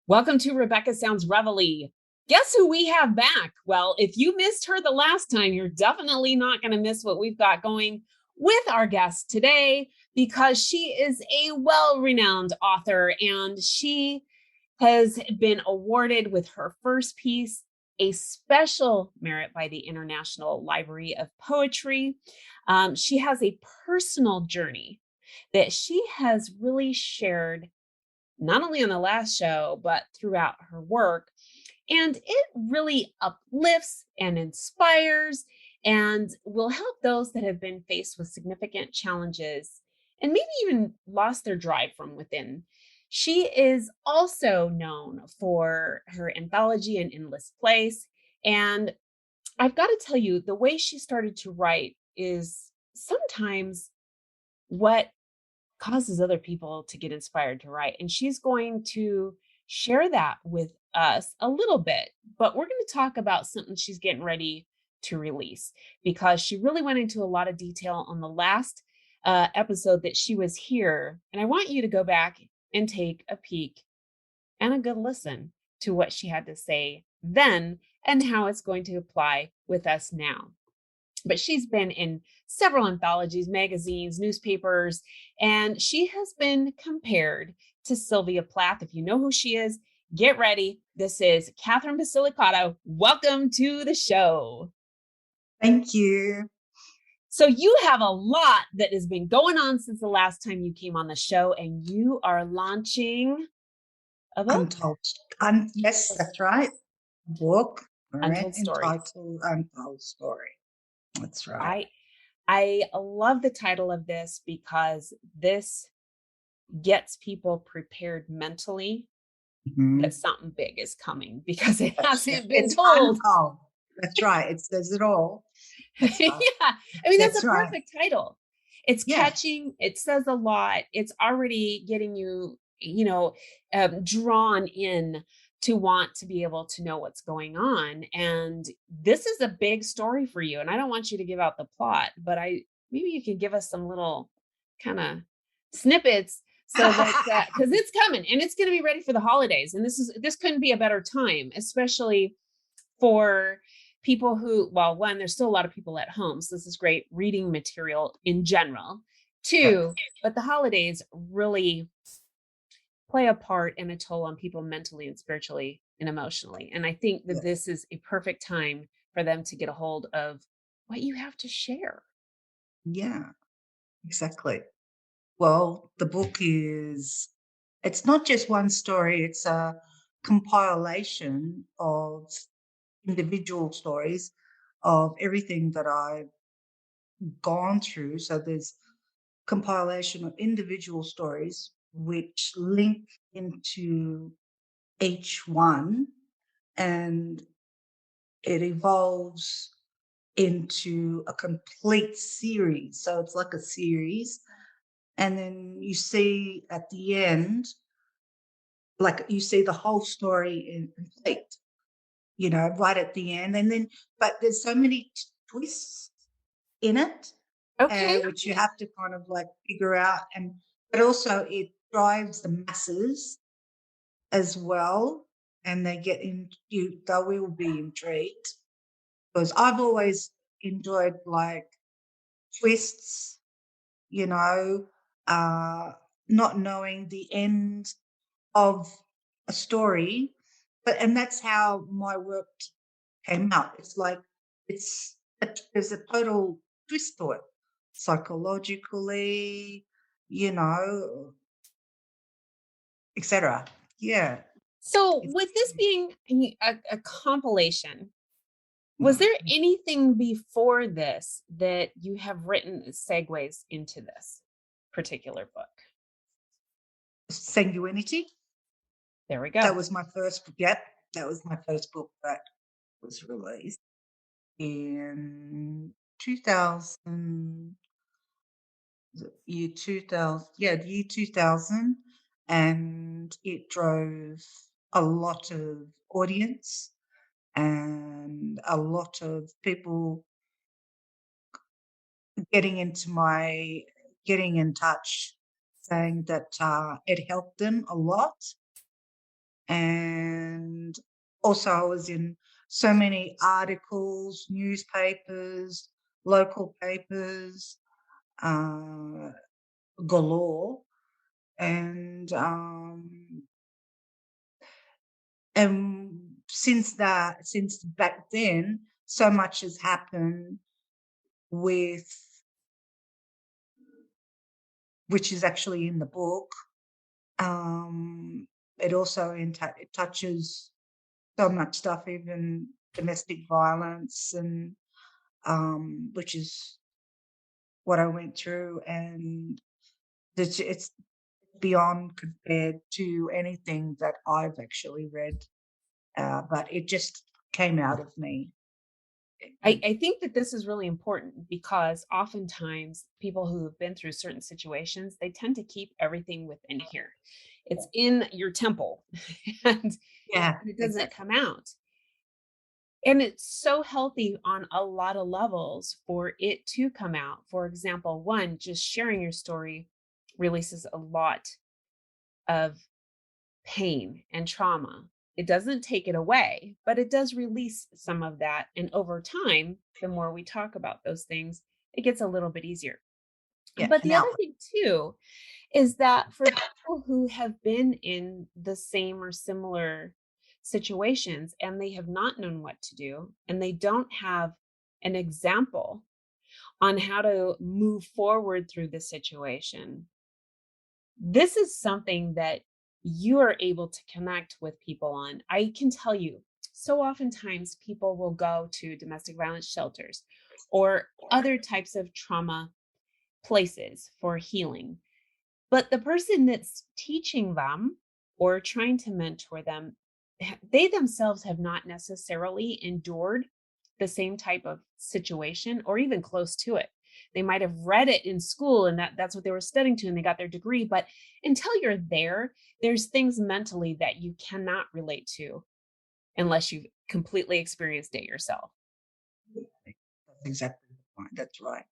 Welcome to Rebecca Sounds Reveille. Guess who we have back? Well, if you missed her the last time, you're definitely not going to miss what we've got going with our guest today because she is a well-renowned author and she has been awarded with her first piece a special merit by the International Library of Poetry. She has a personal journey that she has really shared not only on the last show, but throughout her work. And it really uplifts and inspires and will help those that have been faced with significant challenges and maybe even lost their drive from within. She is also known for her anthology, An Endless Place. And I've got to tell you, the way she started to write is sometimes what causes other people to get inspired to write. And she's going to share that with us a little bit, but we're going to talk about something she's getting ready to release because she really went into a lot of detail on the last episode that she was here. And I want you to go back and take a peek and a good listen to what she had to say then and how it's going to apply with us now. But she's been in several anthologies, magazines, newspapers, and she has been compared to Sylvia Plath. If you know who she is, get ready. This is Catherine Basilicata. Welcome to the show. Thank you. So you have a lot that has been going on since the last time you came on the show, and you are launching a book? Untold. Yes, that's right. Book. Untold Story. Entitled Untold Story. That's right. I love the title of this because this gets people prepared mentally that something big is coming because it hasn't been told. Untold. That's right. It says it all. Yeah. I mean, that's a perfect title. It's catching. It says a lot. It's already getting you, drawn in to want to be able to know what's going on. And this is a big story for you. And I don't want you to give out the plot, but maybe you can give us some little kind of snippets so that because it's coming and it's going to be ready for the holidays. And this couldn't be a better time, especially for people who, well, one, there's still a lot of people at home. So this is great reading material in general. Two, but the holidays really play a part and a toll on people mentally and spiritually and emotionally. And I think that this is a perfect time for them to get a hold of what you have to share. Yeah, exactly. Well, the book it's not just one story, it's a compilation of individual stories of everything that I've gone through. So there's compilation of individual stories which link into each one, and it evolves into a complete series. So it's like a series. And then you see at the end, like you see the whole story in complete, right at the end. And then, but there's so many twists in it, which you have to kind of like figure out. But also it drives the masses as well. And they will be intrigued because I've always enjoyed like twists, not knowing the end of a story, and that's how my work came out. It's like there's a total twist to it, psychologically, etc. Yeah. So with this being a compilation, was there anything before this that you have written segues into this particular book? Sanguinity. There we go. That was my first book. Yep. That was my first book that was released in 2000, year 2000. Yeah, the year 2000. And it drove a lot of audience and a lot of people getting in touch, saying that it helped them a lot. And also I was in so many articles, newspapers, local papers, uh, galore. And since back then, so much has happened with, which is actually in the book. It also it touches so much stuff, even domestic violence, and which is what I went through, and it's beyond compared to anything that I've actually read. But it just came out of me. I think that this is really important because oftentimes people who have been through certain situations, they tend to keep everything within here. It's in your temple and Yeah, it doesn't exactly. come out. And it's so healthy on a lot of levels for it to come out. For example, one, just sharing your story releases a lot of pain and trauma. It doesn't take it away, but it does release some of that. And over time, the more we talk about those things, it gets a little bit easier. Yeah, But an the other outlet. thing, too, is that for people who have been in the same or similar situations and they have not known what to do, and they don't have an example on how to move forward through the situation, this is something that you are able to connect with people on. I can tell you, so oftentimes people will go to domestic violence shelters or other types of trauma places for healing. But the person that's teaching them or trying to mentor them, they themselves have not necessarily endured the same type of situation or even close to it. They might have read it in school and that's what they were studying to and they got their degree. But until you're there, there's things mentally that you cannot relate to unless you've completely experienced it yourself. That's exactly the point. That's right.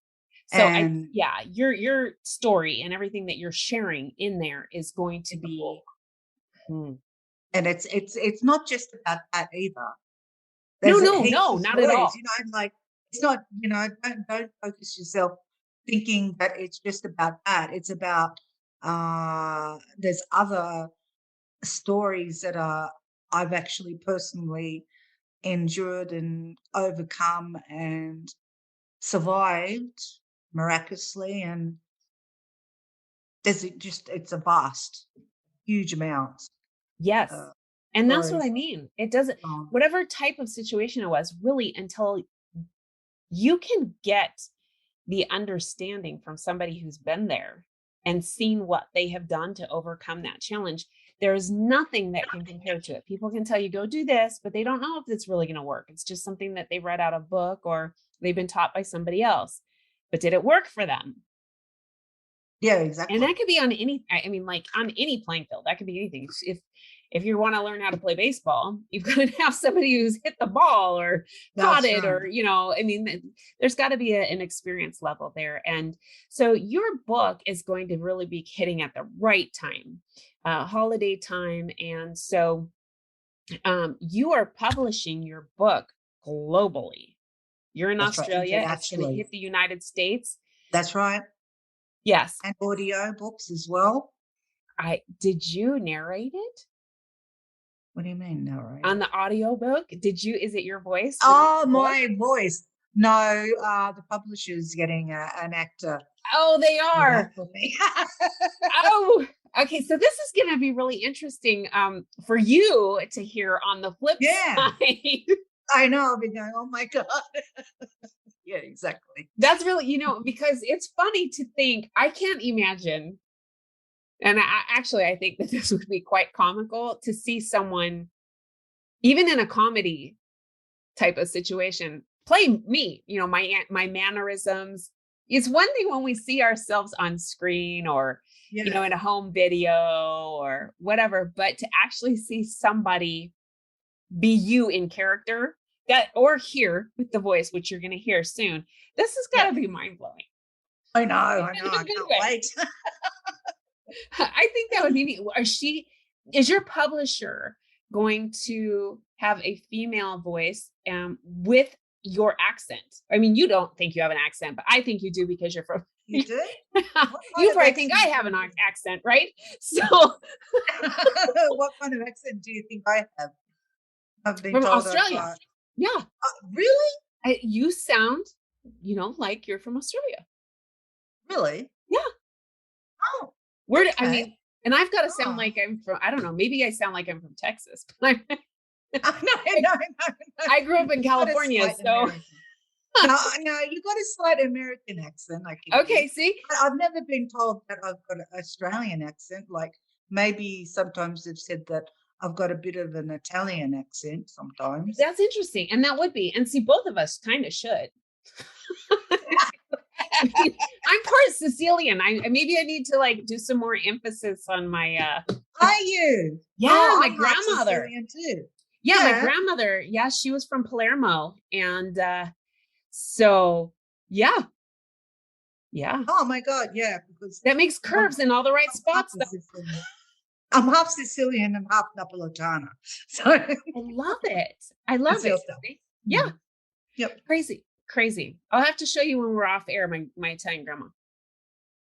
So And yeah, your story and everything that you're sharing in there is going to in the book, be. Hmm. and it's not just about that either. No, There's no, heaps no, of not at stories, all. like it's not, don't focus yourself thinking that it's just about that. It's about there's other stories that I've actually personally endured and overcome and survived miraculously, and it's a vast, huge amount Yes. of And that's what I stories. mean. It doesn't, Um, whatever type of situation it was, really, until you can get the understanding from somebody who's been there and seen what they have done to overcome that challenge, there is nothing that can compare to it. People can tell you, go do this, but they don't know if it's really going to work. It's just something that they read out of a book or they've been taught by somebody else. But did it work for them? yeah, And exactly. that could be on any, I mean, like on any playing field. That could be anything. If you want to learn how to play baseball, you've got to have somebody who's hit the ball or caught That's it, right. or I mean, there's got to be an experience level there. And so your book is going to really be hitting at the right time, holiday time. And so you are publishing your book globally. You're in That's right. Australia. It's going to Internationally. hit the United States. That's right. Yes. And audio books as well. I did you narrate it? What do you mean On narrated? the audiobook? Is it your voice reading Oh, the book? my voice. No, the publisher's getting an actor Oh, they to do that are. for me. Oh, okay. So this is going to be really interesting for you to hear on the flip Yeah, side. I know. I'll be going, oh my God. Yeah, exactly. That's really, because it's funny to think, I can't imagine. And I think that this would be quite comical to see someone, even in a comedy type of situation, play me, my mannerisms. It's one thing when we see ourselves on screen or Yeah, in a home video or whatever, but to actually see somebody be you in character, that or hear with the voice, which you're going to hear soon, this has got yeah. to be mind-blowing I know, I in know. a I good can't way. wait. I think that would be neat. Is your publisher going to have a female voice with your accent. I mean, you don't think you have an accent, but I think you do because you're from. You do? What kind You of probably think I accent do have an you accent, right? So what kind of accent do you think I have? I've been from told I've Australia, got yeah, really? you sound, like you're from Australia. Really? Yeah, Oh, I okay. mean, and I've got to sound Oh. like I'm from. I don't know. Maybe I sound like I'm from Texas, but No, no, no. I grew up in You've got a California, slight so American. No, no, you got a slight American accent, I can hear. okay. See, But I've never been told that I've got an Australian accent. Like maybe sometimes they've said that I've got a bit of an Italian accent sometimes. that's interesting, and that would be. And see, both of us kind of should. I mean, I'm part Sicilian. Maybe I need to like do some more emphasis on my Are you? yeah, Oh, my I'm half grandmother. Sicilian too. Yeah, my Yeah. grandmother. Yeah, she was from Palermo. And so yeah, yeah. Oh my God, yeah, because That makes I'm, curves in all the right I'm half spots a though. Sicilian. I'm half Sicilian and half Napolitana. So I love it. I love it's your it. stuff. See? Yeah, Mm. Yep. crazy, crazy. I'll have to show you when we're off air, my Italian grandma.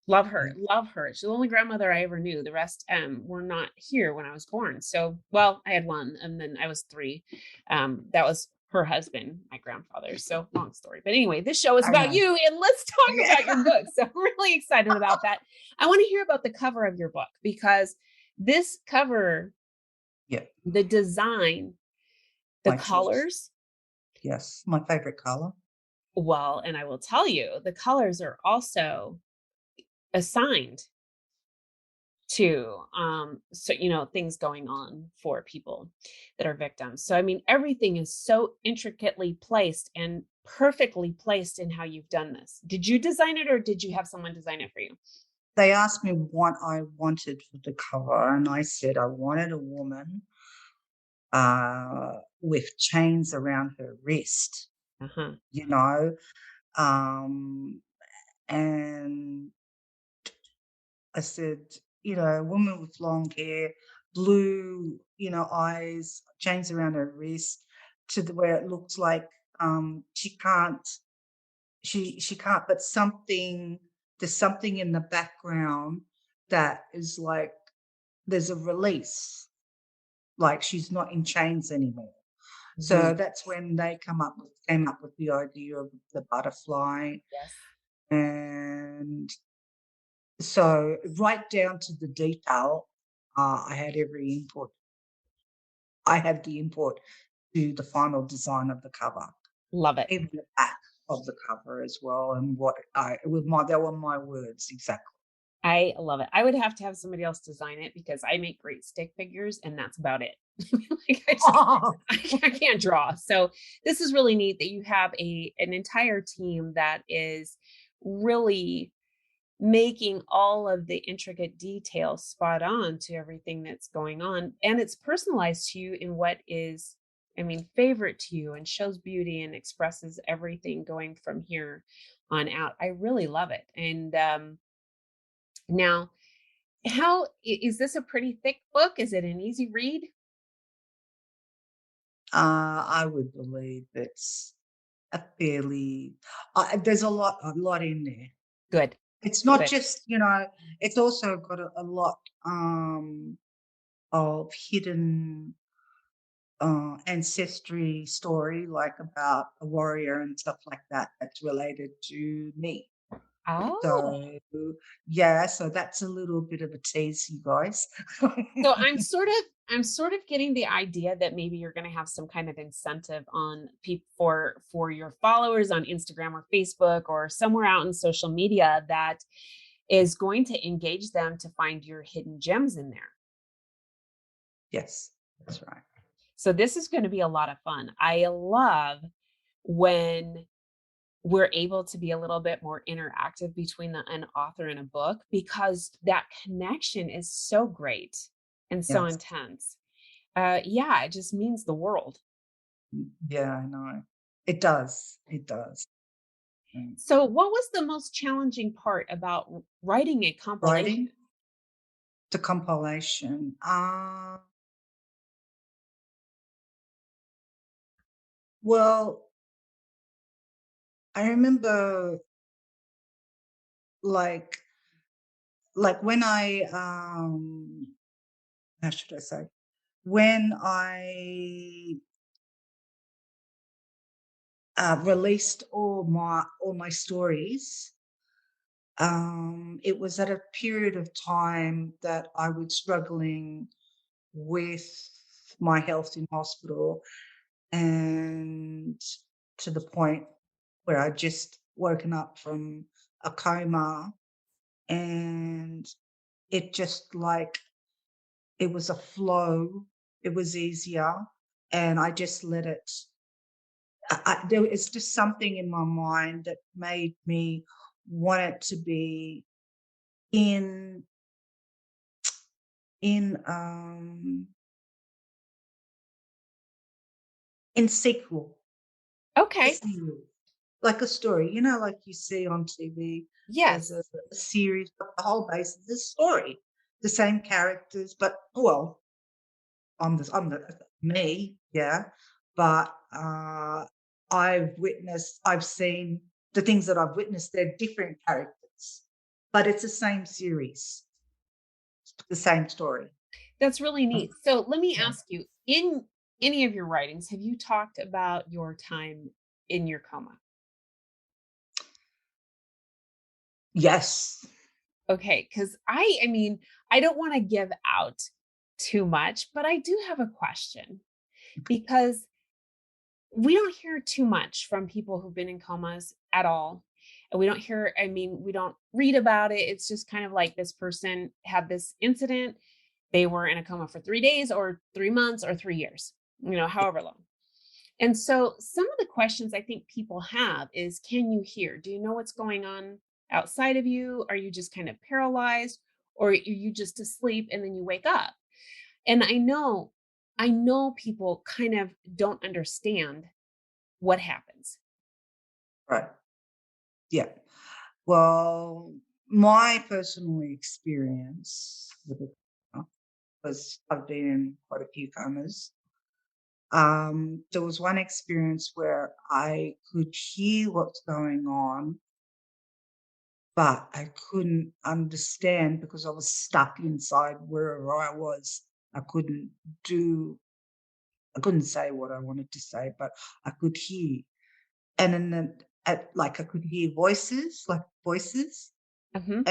Love her, Yeah. love her. She's the only grandmother I ever knew. The rest were not here when I was born. So, well, I had one, and then I was three. That was her husband, my grandfather. So, long story. But anyway, this show is I about know. you, and let's talk Yeah. about your book. So, I'm really excited about that. I want to hear about the cover of your book because this cover, Yeah. the design, the My choice. colors, Yes. My favorite color. well, and I will tell you, the colors are also assigned to so things going on for people that are victims. So I mean everything is so intricately placed and perfectly placed in how you've done this. Did you design it or did you have someone design it for you? They asked me what I wanted for the cover, and I said I wanted a woman with chains around her wrist, Uh-huh. you know, um, and I said, a woman with long hair, blue, eyes, chains around her wrist, to the where it looks like she can't, but there's something in the background that is like there's a release, like she's not in chains anymore. Mhm. So that's when they came up with the idea of the butterfly. Yes. And so right down to the detail, I had every input. I had the input to the final design of the cover, Love it. even the back of the cover as well. And what I with my they were my words exactly. I love it. I would have to have somebody else design it because I make great stick figures and that's about it. Like I can't draw. So this is really neat that you have an entire team that is really making all of the intricate details spot on to everything that's going on. And it's personalized to you in what is, I mean, favorite to you and shows beauty and expresses everything going from here on out. I really love it. And now, is this a pretty thick book? Is it an easy read? I would believe it's a fairly there's a lot in there. Good, It's not good. just, it's also got a lot of hidden ancestry story, like about a warrior and stuff like that, that's related to me. Oh, So, yeah, so that's a little bit of a tease, you guys. so I'm sort of getting the idea that maybe you're going to have some kind of incentive on people for your followers on Instagram or Facebook or somewhere out in social media that is going to engage them to find your hidden gems in there. Yes, that's right. So this is going to be a lot of fun. I love when we're able to be a little bit more interactive between an author and a book because that connection is so great and so Yes. intense. Yeah, it just means the world. Yeah, I know. It does. It does. Mm. So, what was the most challenging part about writing a compilation? Writing the compilation. Well, I remember like when how should I say? When I released all my stories, it was at a period of time that I was struggling with my health in hospital, and to the point where I just woken up from a coma, and it just like it was a flow, it was easier, and I just let it. There is just something in my mind that made me want it to be in in um in sequel, a Okay. series, like a story, like you see on TV. There's Yes. a series, but the whole base is a story, the same characters, but well, I'm the me, yeah. But I've seen the things that I've witnessed. They're different characters, but it's the same series, the same story. That's really Mm, neat. So let me yeah. ask you, in any of your writings, have you talked about your time in your coma? Yes. Okay, because I mean, I don't want to give out too much, but I do have a question because we don't hear too much from people who've been in comas at all. And we don't hear, I mean, we don't read about it. It's just kind of like this person had this incident. They were in a coma for 3 days or 3 months or 3 years, however long. And so some of the questions I think people have is, can you hear? Do you know what's going on outside of you? Are you just kind of paralyzed, or are you just asleep and then you wake up? And I know people kind of don't understand what happens. Right. Yeah. Well, my personal experience with it, because I've been in quite a few comas. There was one experience where I could hear what's going on, but I couldn't understand because I was stuck inside wherever I was. I couldn't do, I couldn't say what I wanted to say, but I could hear. And then like I could hear voices, like voices, Mhm.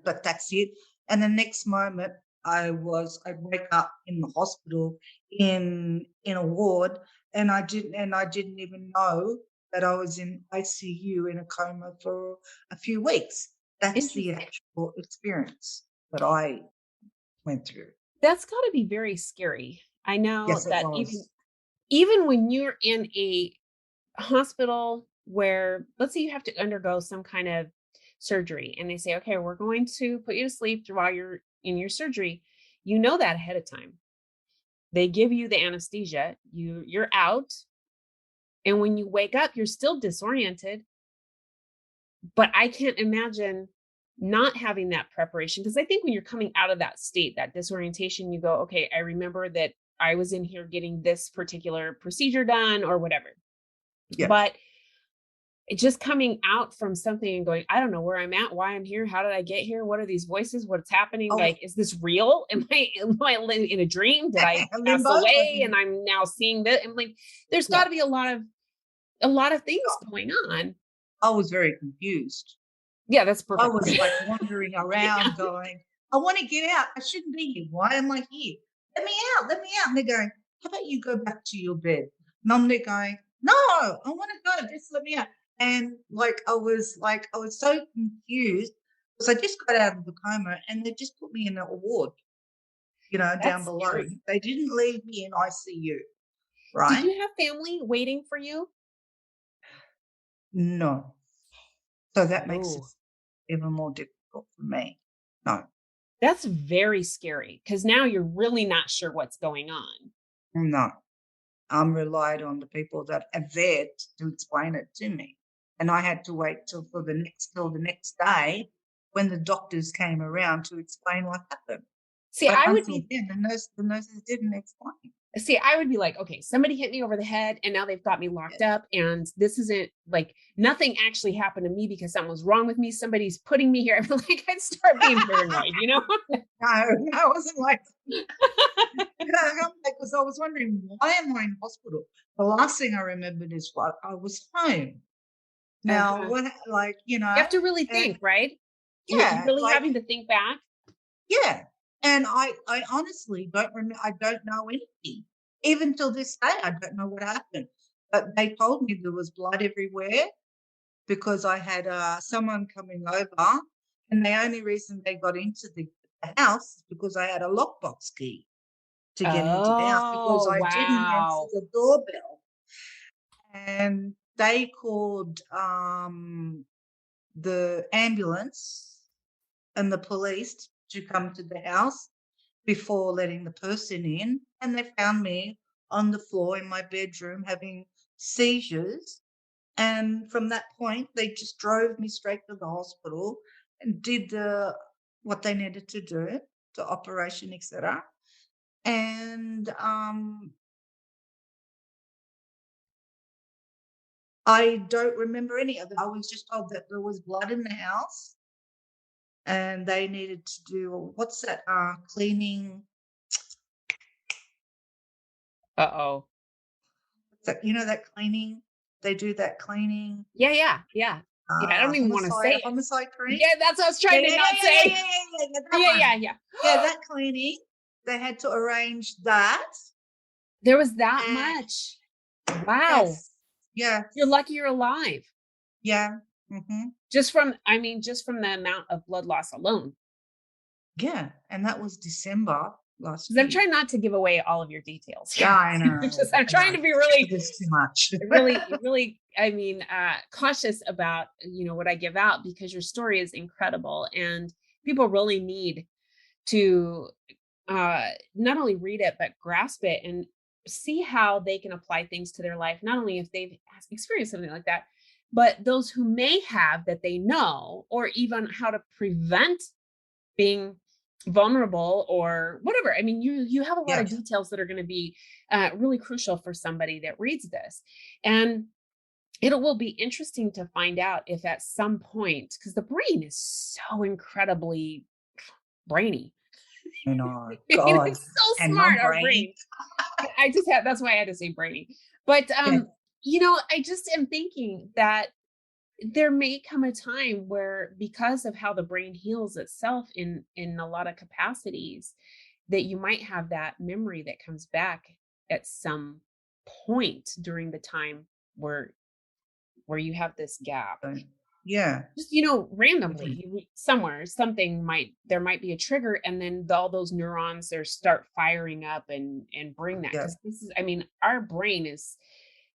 but that's it. And the next moment I'd wake up in the hospital in a ward, and I didn't even know that I was in ICU in a coma for a few weeks. That's the Interesting. actual experience that I went through. That's got to be very scary. I know Yes, it that even was. even when you're in a hospital where, let's say you have to undergo some kind of surgery and they say, okay, we're going to put you to sleep while you're in your surgery, you know that ahead of time. They give you the anesthesia, you're out, and when you wake up, you're still disoriented. But I can't imagine not having that preparation, because I think when you're coming out of that state, that disorientation, you go, okay, I remember that I was in here getting this particular procedure done or whatever. Yeah. But just coming out from something and going, I don't know where I'm at, why I'm here, how did I get here, what are these voices, what's happening, Oh, like, is this real? Am I in a dream? Did I pass limbo. away and I'm now seeing that? And like, there's got Yeah. to be a lot of things going on. I was very confused. Yeah, that's I perfect. was like wandering around going, I want to get out. I shouldn't be here. Why am I here? Let me out. Let me out. And they're going, how about you go back to your bed? And I'm there going, no, I want to go. Just let me out. And I was so confused because I just got out of the coma and they just put me in a ward, down That's below. scary. They didn't leave me in ICU, Did right? you have family waiting for you? No. So that makes it Oh, even more difficult for me. No, that's very scary because now you're really not sure what's going on. no. I'm relied on the people that are there to explain it to me. And I had to wait till the next day when the doctors came around to explain what happened. See, But I would until be then, the nurses didn't explain. See, I would be like, okay, somebody hit me over the head and now they've got me locked up. And this isn't like nothing actually happened to me because something was wrong with me. Somebody's putting me here. I'm like, I'd start being paranoid, you know? No, I wasn't like, because I was wondering, why am I in hospital? The last thing I remembered is what I was home. Now, Uh-huh. what, like, You have to really and think, right? You're yeah, really like, having to think back. yeah. And I honestly don't remember, I don't know anything. Even till this day, I don't know what happened. But they told me there was blood everywhere because I had someone coming over, and the only reason they got into the house is because I had a lockbox key to get into the house because Oh, I didn't answer wow. the doorbell. And they called the ambulance and the police to come to the house before letting the person in. And they found me on the floor in my bedroom having seizures. And from that point, they just drove me straight to the hospital and did what they needed to do, the operation, etc. And I don't remember any of it. I was just told that there was blood in the house and they needed to do what's that cleaning, Uh-oh. that that cleaning, they do that cleaning, Yeah, yeah, yeah. Yeah, I don't even want to say it. homicide cream. Yeah, that's what I was Yeah, trying to yeah, not yeah, yeah, yeah, say. yeah, yeah, yeah, that Yeah, yeah, one. yeah. Yeah, that cleaning. They had to arrange that. There was that And much. Wow. yes, yes, You're lucky you're alive. yeah, hmm Just from the amount of blood loss alone. yeah. And that was December last Because I'm year. trying not to give away all of your details Yeah, here. I know, I'm I know. trying to be really, It is too much. really, cautious about, what I give out because your story is incredible and people really need to not only read it, but grasp it and see how they can apply things to their life, not only if they've experienced something like that, but those who may have that they know, or even how to prevent being vulnerable or whatever. I mean, you have a lot of Yes, details that are going to be really crucial for somebody that reads this. And it will be interesting to find out if at some point, because the brain is so incredibly brainy. I know. God, It's so and my smart, our brain. brain. I just had that's why I had to say brainy. But Yeah, I just am thinking that there may come a time where because of how the brain heals itself in a lot of capacities, that you might have that memory that comes back at some point during the time where you have this gap. so, yeah, Just randomly somewhere something there might be a trigger, and then all those neurons there start firing up and bring that, yeah, because this is, I mean, our brain is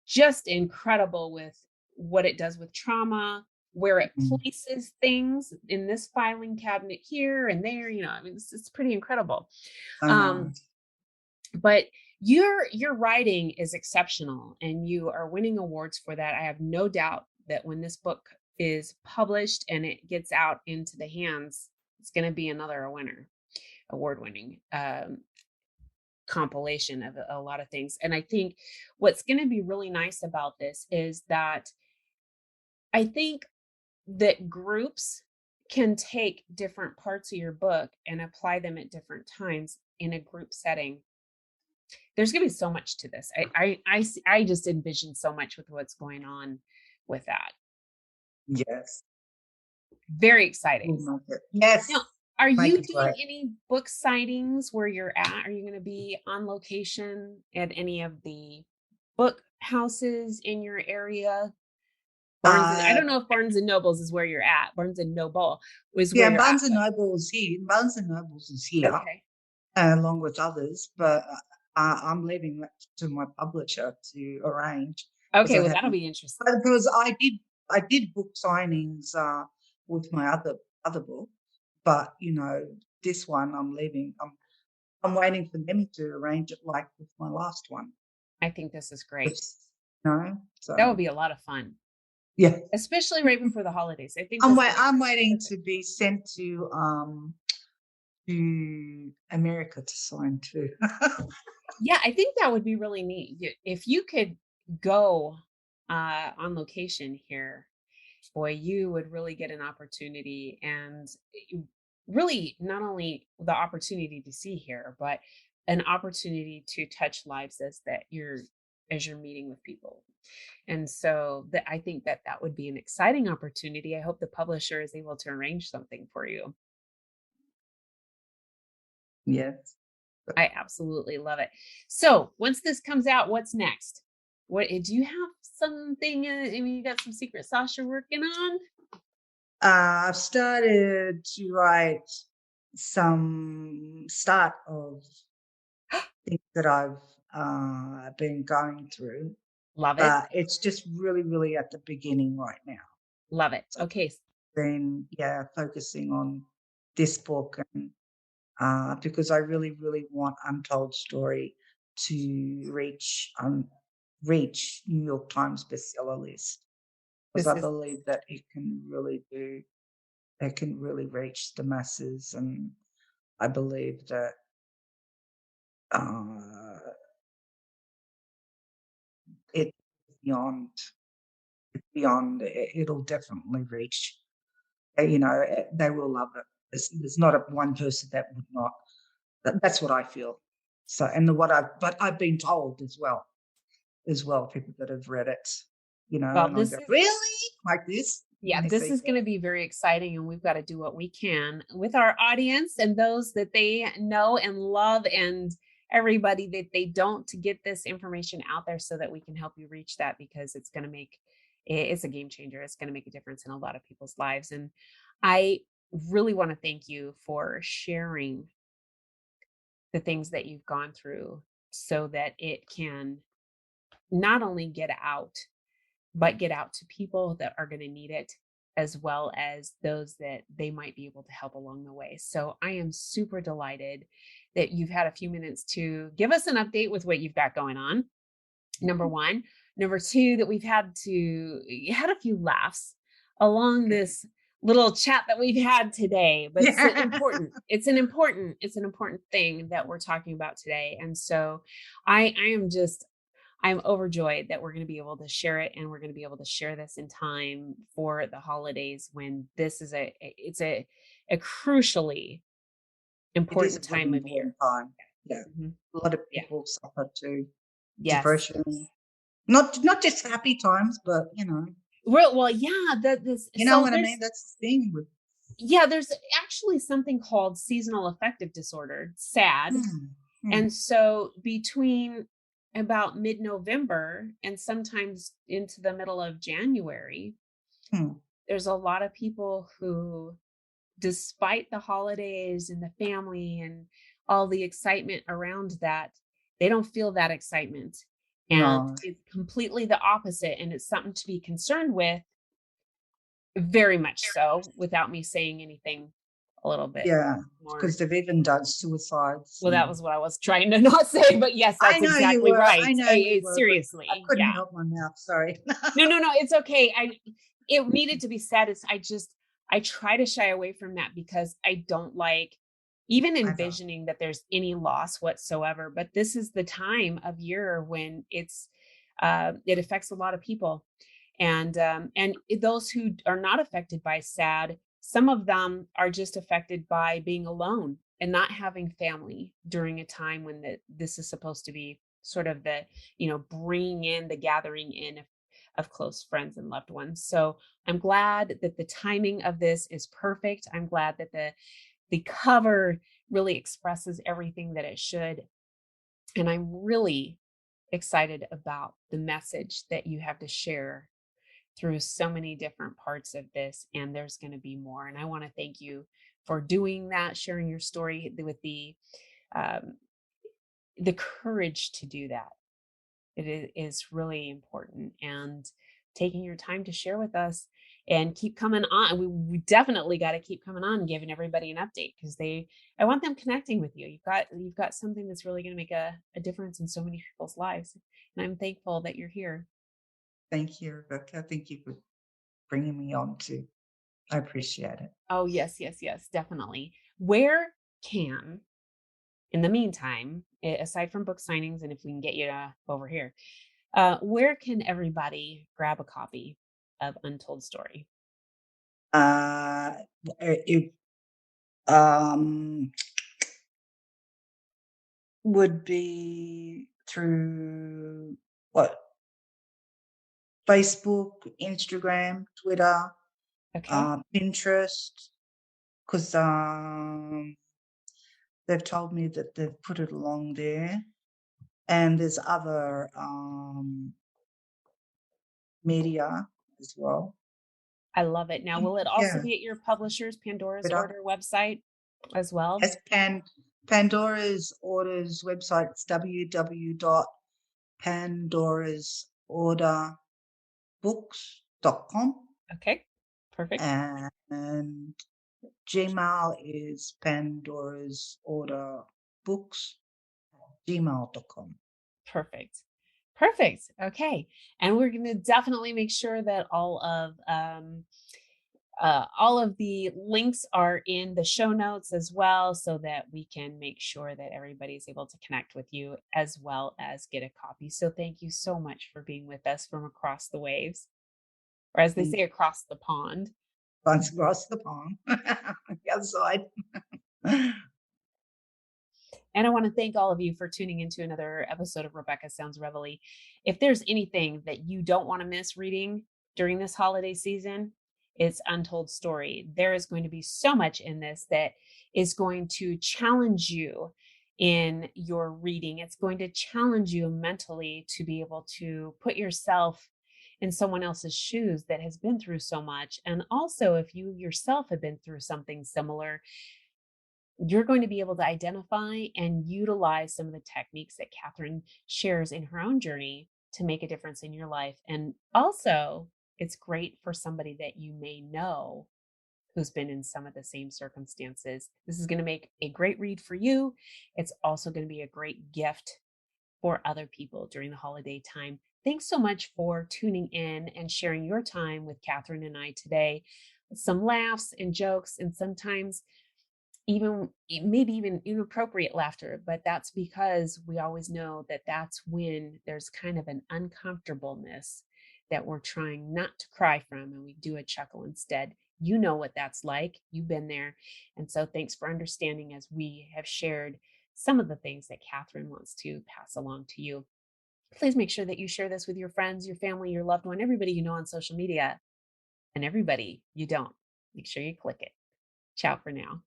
just incredible with what it does with trauma, where it mhm, places things in this filing cabinet here and there. I mean, it's pretty incredible. I know. um but your writing is exceptional and you are winning awards for that. I have no doubt that when this book is published and it gets out into the hands, it's going to be another winner, award winning compilation of a lot of things. And I think what's going to be really nice about this is that I think that groups can take different parts of your book and apply them at different times in a group setting. There's going to be so much to this. I just envision so much with what's going on with that. Yes, Very exciting. we'll make it. Yes, Now, are make you it doing great. any book sightings where you're at? Are you going to be on location at any of the book houses in your area? I Uh, don't know if Barnes and Nobles is where you're at. Barnes and Noble is where yeah, you're at, Barnes and but Noble is here. Barnes and Nobles is here, okay. along with others, but I'm leaving that to my publisher to arrange because Okay, I well, that'll haven't. be interesting. Because I did book signings with my other book, but this one I'm leaving. I'm waiting for them to arrange it like with my last one. I think this is great. Just, That would so be a lot of fun, yeah. especially right before the holidays. I think this would be I'm waiting perfect. to be sent to America to sign too. Yeah, I think that would be really neat. If you could go on location here, boy, you would really get an opportunity, and really not only the opportunity to see here, but an opportunity to touch lives as you're meeting with people. And so that I think that that would be an exciting opportunity. I hope the publisher is able to arrange something for you. Yes. I absolutely love it. So once this comes out, what's next? What do you have something? I mean, you got some secret sauce you're working on? I've started to write some start of things that I've been going through, Love it. but it's just really, really at the beginning right now. Love it. So Okay. then, yeah, focusing on this book, and because I really, really want Untold Story to reach New York Times bestseller list, because This I is believe that it can really reach the masses, and I believe that uh, it beyond it'll definitely reach. They will love it. There's not one person that would not. That's what I feel. So, and but I've been told as well, people that have read it, well, and I this go, is really, like this, yeah, and they this say, is going to be very exciting, and we've got to do what we can with our audience and those that they know and love, and everybody that they don't, to get this information out there so that we can help you reach that, because it's going to make it's a game changer. It's going to make a difference in a lot of people's lives. And I really want to thank you for sharing the things that you've gone through so that it can not only get out, but get out to people that are going to need it, as well as those that they might be able to help along the way. So I am super delighted that you've had a few minutes to give us an update with what you've got going on. Number one. Number two, that we've had a few laughs along this little chat that we've had today, but it's yeah, important. It's an important thing that we're talking about today. And so I'm overjoyed that we're going to be able to share it, and we're going to be able to share this in time for the holidays, when this is a crucially it is important a very time of year. important time. Yeah, Mhm. a lot of Yeah. people suffer too, Yes. depression. Not just happy times, but Well, yeah, you know what I mean. That's the thing with. there's actually something called seasonal affective disorder, SAD. Hmm, hmm, And so between about mid-November and sometimes into the middle of January, hmm. there's a lot of people who, despite the holidays and the family and all the excitement around that, they don't feel that excitement. And No, it's completely the opposite. And it's something to be concerned with, very much so, without me saying anything a little bit yeah, more. because they've even done suicides. Well, that And was what I was trying to not say, but yes, I that's know you exactly were. right. I know you were, but I Seriously, couldn't yeah. help my mouth. Sorry. No, it's okay. It needed to be said. I try to shy away from that, because I don't like even I know. envisioning that there's any loss whatsoever. But this is the time of year when it affects a lot of people, and those who are not affected by SAD, some of them are just affected by being alone and not having family during a time when this is supposed to be sort of the, bringing in the gathering in of close friends and loved ones. So I'm glad that the timing of this is perfect. I'm glad that the cover really expresses everything that it should. And I'm really excited about the message that you have to share through so many different parts of this. And there's going to be more. And I want to thank you for doing that, sharing your story with um, the courage to do that. Is really important, and taking your time to share with us and keep coming on. We definitely got to keep coming on and giving everybody an update, because I want them connecting with you. You've got something that's really going to make a difference in so many people's lives. And I'm thankful that you're here. Thank you, Rebecca. Thank you for bringing me on too. I appreciate it. Oh, yes, yes, yes, definitely. Where can in the meantime, aside from book signings, and if we can get you over here, where can everybody grab a copy of Untold Story? Uh, it um, would be through what? Facebook, Instagram, Twitter, Okay. Pinterest, because they've told me that they've put it along there. And there's other media as well. I love it. Now, will it also Yeah, be at your publisher's Pandora's Twitter. Order website as well? As Pandora's Orders website, it's www.pandorasorderbooks.com, Okay. Perfect. and Gmail is Pandora's Order Books, gmail.com. Perfect. Perfect. Okay. And we're going to definitely make sure that all of the links are in the show notes as well, so that we can make sure that everybody's able to connect with you as well as get a copy. So thank you so much for being with us from across the waves, or as they And say, across the pond. once across the pond, the other side. And I want to thank all of you for tuning into another episode of Rebecca Sounds Reveille. If there's anything that you don't want to miss reading during this holiday season, it's Untold Story. There is going to be so much in this that is going to challenge you in your reading. It's going to challenge you mentally to be able to put yourself in someone else's shoes that has been through so much. And also, if you yourself have been through something similar, you're going to be able to identify and utilize some of the techniques that Catherine shares in her own journey to make a difference in your life. And also, it's great for somebody that you may know who's been in some of the same circumstances. This is going to make a great read for you. It's also going to be a great gift for other people during the holiday time. Thanks so much for tuning in and sharing your time with Catherine and I today. Some laughs and jokes, and sometimes even maybe even inappropriate laughter, but that's because we always know that that's when there's kind of an uncomfortableness that we're trying not to cry from, and we do a chuckle instead. You know what that's like. You've been there. And so thanks for understanding as we have shared some of the things that Catherine wants to pass along to you. Please make sure that you share this with your friends, your family, your loved one, everybody you know on social media, and everybody you don't. Make sure you click it. Ciao for now.